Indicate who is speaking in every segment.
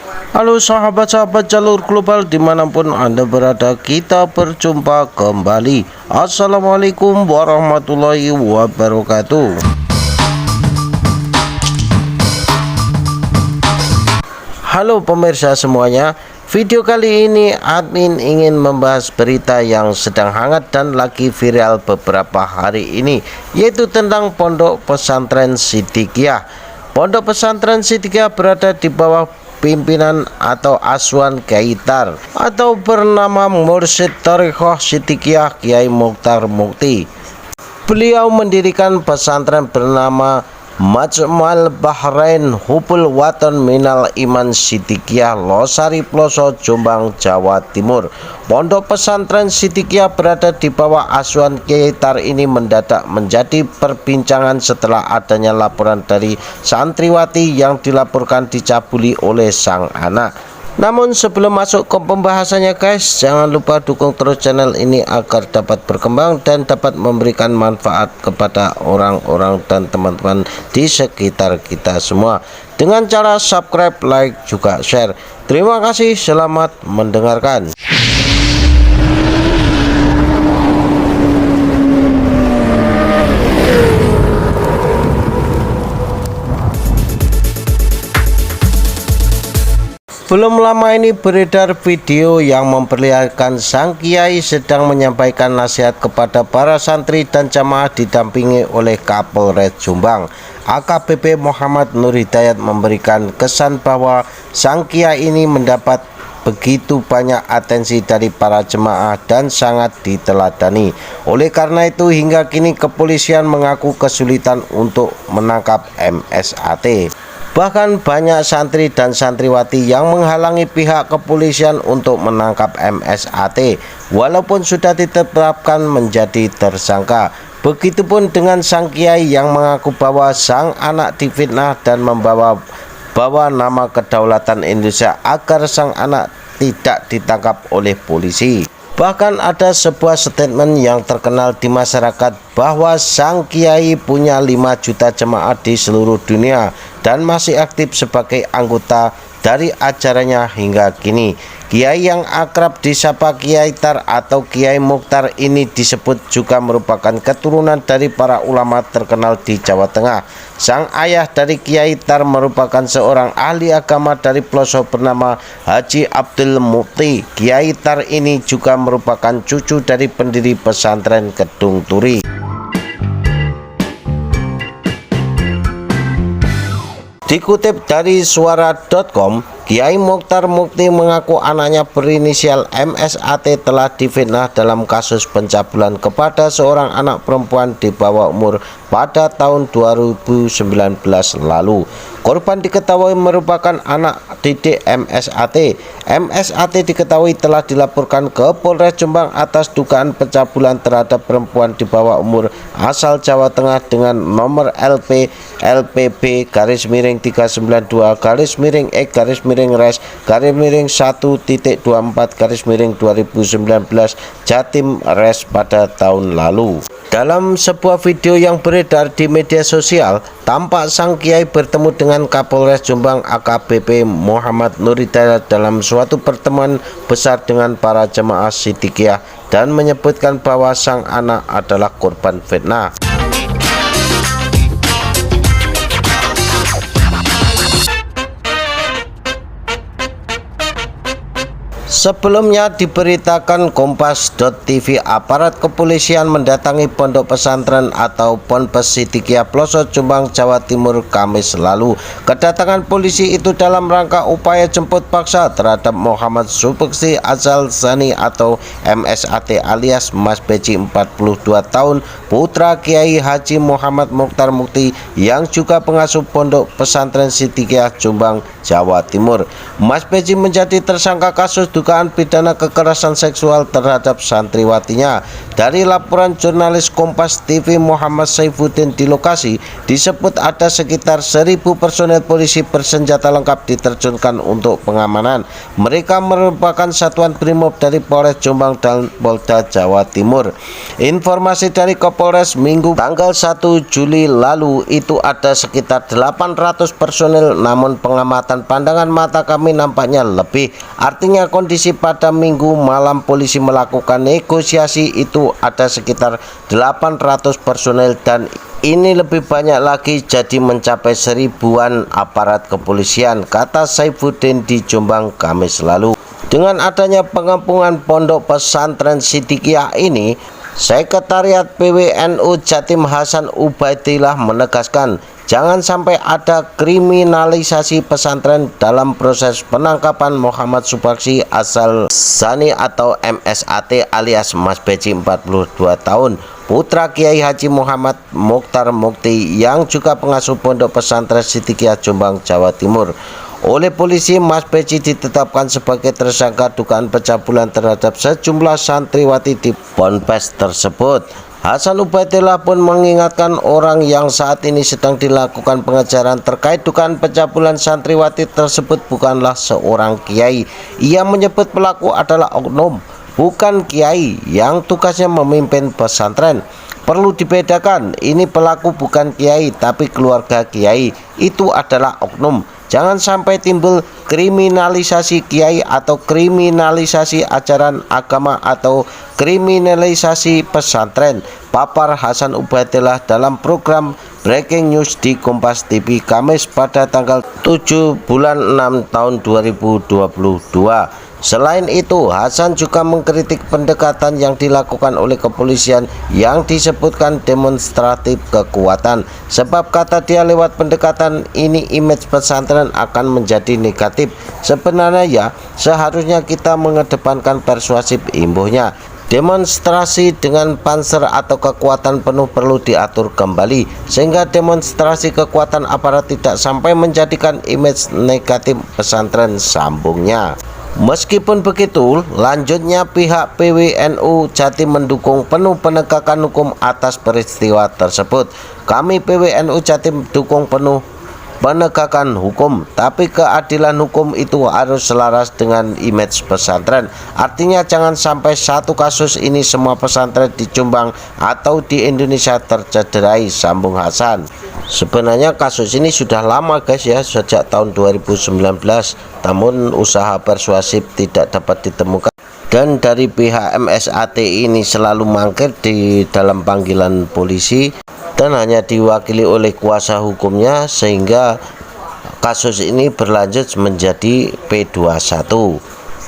Speaker 1: Halo sahabat-sahabat jalur global dimanapun Anda berada, kita berjumpa kembali. Assalamualaikum warahmatullahi wabarakatuh. Halo pemirsa semuanya, video kali ini admin ingin membahas berita yang sedang hangat dan lagi viral beberapa hari ini, yaitu tentang Pondok Pesantren Siddiqiyah. Pondok Pesantren Siddiqiyah berada di bawah pimpinan atau asuhan Kiai Tar atau bernama Mursyid Thariqah Siddiqiyah Kiai Mokhtar Mukti. Beliau mendirikan pesantren bernama Majma'ul Bahrain Hubul Watan Minal Iman Siddiqiyah Losari Ploso, Jombang, Jawa Timur. Pondok Pesantren Siddiqiyah berada di bawah asuhan Kiai Tar ini mendadak menjadi perbincangan setelah adanya laporan dari santriwati yang dilaporkan dicabuli oleh sang anak. Namun sebelum masuk ke pembahasannya guys, jangan lupa dukung terus channel ini agar dapat berkembang dan dapat memberikan manfaat kepada orang-orang dan teman-teman di sekitar kita semua dengan cara subscribe, like, juga share. Terima kasih, selamat mendengarkan. Belum lama ini beredar video yang memperlihatkan sang kiai sedang menyampaikan nasihat kepada para santri dan jamaah didampingi oleh Kapolres Jombang. AKBP Muhammad Nur Hidayat memberikan kesan bahwa sang kiai ini mendapat begitu banyak atensi dari para jemaah dan sangat diteladani. Oleh karena itu hingga kini kepolisian mengaku kesulitan untuk menangkap MSAT. Bahkan banyak santri dan santriwati yang menghalangi pihak kepolisian untuk menangkap MSAT walaupun sudah ditetapkan menjadi tersangka. Begitupun dengan sang kiai yang mengaku bahwa sang anak difitnah dan membawa nama kedaulatan Indonesia agar sang anak tidak ditangkap oleh polisi. Bahkan ada sebuah statement yang terkenal di masyarakat bahwa sang kiai punya 5 juta jemaah di seluruh dunia dan masih aktif sebagai anggota dari ajarannya hingga kini. Kiai yang akrab disapa Kiai Tar atau Kiai Mokhtar ini disebut juga merupakan keturunan dari para ulama terkenal di Jawa Tengah. Sang ayah dari Kiai Tar merupakan seorang ahli agama dari pelosok bernama Haji Abdul Mukti. Kiai Tar ini juga merupakan cucu dari pendiri pesantren Kedung Turi. Dikutip dari suara.com, Kiai Mokhtar Mukti mengaku anaknya berinisial MSAT telah difitnah dalam kasus pencabulan kepada seorang anak perempuan di bawah umur pada tahun 2019 lalu. Korban diketahui merupakan anak didik MSAT. MSAT diketahui telah dilaporkan ke Polres Jombang atas dugaan pencabulan terhadap perempuan di bawah umur asal Jawa Tengah dengan nomor LPB /1.24/Res/1.24/2019 Jatim Res pada tahun lalu. Dalam sebuah video yang beredar di media sosial, tampak sang kiai bertemu dengan Kapolres Jombang AKBP Muhammad Nur Hidayat dalam suatu pertemuan besar dengan para jemaah Siddiqiyah dan menyebutkan bahwa sang anak adalah korban fitnah. Sebelumnya diberitakan Kompas.tv, aparat kepolisian mendatangi Pondok Pesantren atau Ponpes Siddiqiyah Ploso, Jombang, Jawa Timur Kamis lalu. Kedatangan polisi itu dalam rangka upaya jemput paksa terhadap Muhammad Subekti Azal Zani atau MSAT alias Mas Beci 42 tahun, putra Kiai Haji Muhammad Mokhtar Mukti yang juga pengasuh Pondok Pesantren Siddiqiyah Jombang, Jawa Timur. Mas Beci menjadi tersangka kasus dugaan dugaan pidana kekerasan seksual terhadap santriwatinya. Dari laporan jurnalis Kompas TV Muhammad Saifuddin di lokasi, disebut ada sekitar 1.000 personel polisi bersenjata lengkap diterjunkan untuk pengamanan. Mereka merupakan satuan brimob dari Polres Jombang dan Polda Jawa Timur. Informasi dari Kapolres Minggu tanggal 1 Juli lalu itu ada sekitar 800 personel, namun pengamatan pandangan mata kami nampaknya lebih. Artinya kondisi pada Minggu malam polisi melakukan negosiasi itu ada sekitar 800 personel dan ini lebih banyak lagi jadi mencapai 1000-an aparat kepolisian, kata Saifuddin di Jombang Kamis lalu. Dengan adanya pengepungan pondok pesantren Sidikiyah ini, Sekretariat PWNU Jatim Hasan Ubaidillah menegaskan jangan sampai ada kriminalisasi pesantren dalam proses penangkapan Muhammad Subaksi asal Sani atau MSAT alias Mas Beci 42 tahun, putra Kiai Haji Muhammad Mukhtar Mukti yang juga pengasuh pondok pesantren Sidikiyah Jombang, Jawa Timur. Oleh polisi, Mas Beci ditetapkan sebagai tersangka dugaan pencabulan terhadap sejumlah santriwati di ponpes tersebut. Hasan Ubaidillah pun mengingatkan orang yang saat ini sedang dilakukan pengejaran terkait dugaan pencabulan santriwati tersebut bukanlah seorang kiai. Ia menyebut pelaku adalah oknum, bukan kiai yang tugasnya memimpin pesantren. Perlu dibedakan, ini pelaku bukan kiai tapi keluarga kiai, itu adalah oknum. Jangan sampai timbul kriminalisasi kiai atau kriminalisasi ajaran agama atau kriminalisasi pesantren, papar Hasan Ubaidillah dalam program Breaking News di Kompas TV Kamis pada tanggal 7 bulan 6 tahun 2022. Selain itu, Hasan juga mengkritik pendekatan yang dilakukan oleh kepolisian yang disebutkan demonstratif kekuatan. Sebab kata dia lewat pendekatan ini image pesantren akan menjadi negatif. Sebenarnya ya, seharusnya kita mengedepankan persuasif, imbuhnya. Demonstrasi dengan panser atau kekuatan penuh perlu diatur kembali sehingga demonstrasi kekuatan aparat tidak sampai menjadikan image negatif pesantren, sambungnya. Meskipun begitu, lanjutnya pihak PWNU Jatim mendukung penuh penegakan hukum atas peristiwa tersebut. Kami PWNU Jatim dukung penuh penegakan hukum, tapi keadilan hukum itu harus selaras dengan image pesantren. Artinya jangan sampai satu kasus ini semua pesantren di Jombang atau di Indonesia tercederai, sambung Hasan. Sebenarnya kasus ini sudah lama guys ya, sejak tahun 2019, namun usaha persuasif tidak dapat ditemukan dan dari pihak MSAT ini selalu mangkir di dalam panggilan polisi dan hanya diwakili oleh kuasa hukumnya sehingga kasus ini berlanjut menjadi P21,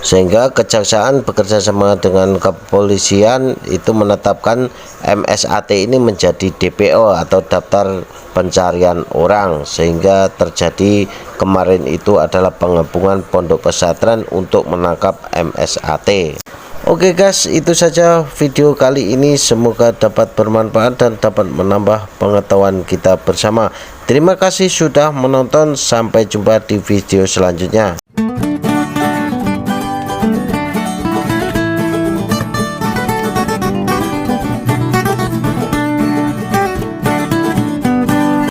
Speaker 1: sehingga kejaksaan bekerja sama dengan kepolisian itu menetapkan MSAT ini menjadi DPO atau daftar pencarian orang, sehingga terjadi kemarin itu adalah pengepungan pondok pesantren untuk menangkap MSAT. Oke guys, itu saja video kali ini, semoga dapat bermanfaat dan dapat menambah pengetahuan kita bersama. Terima kasih sudah menonton, sampai jumpa di video selanjutnya.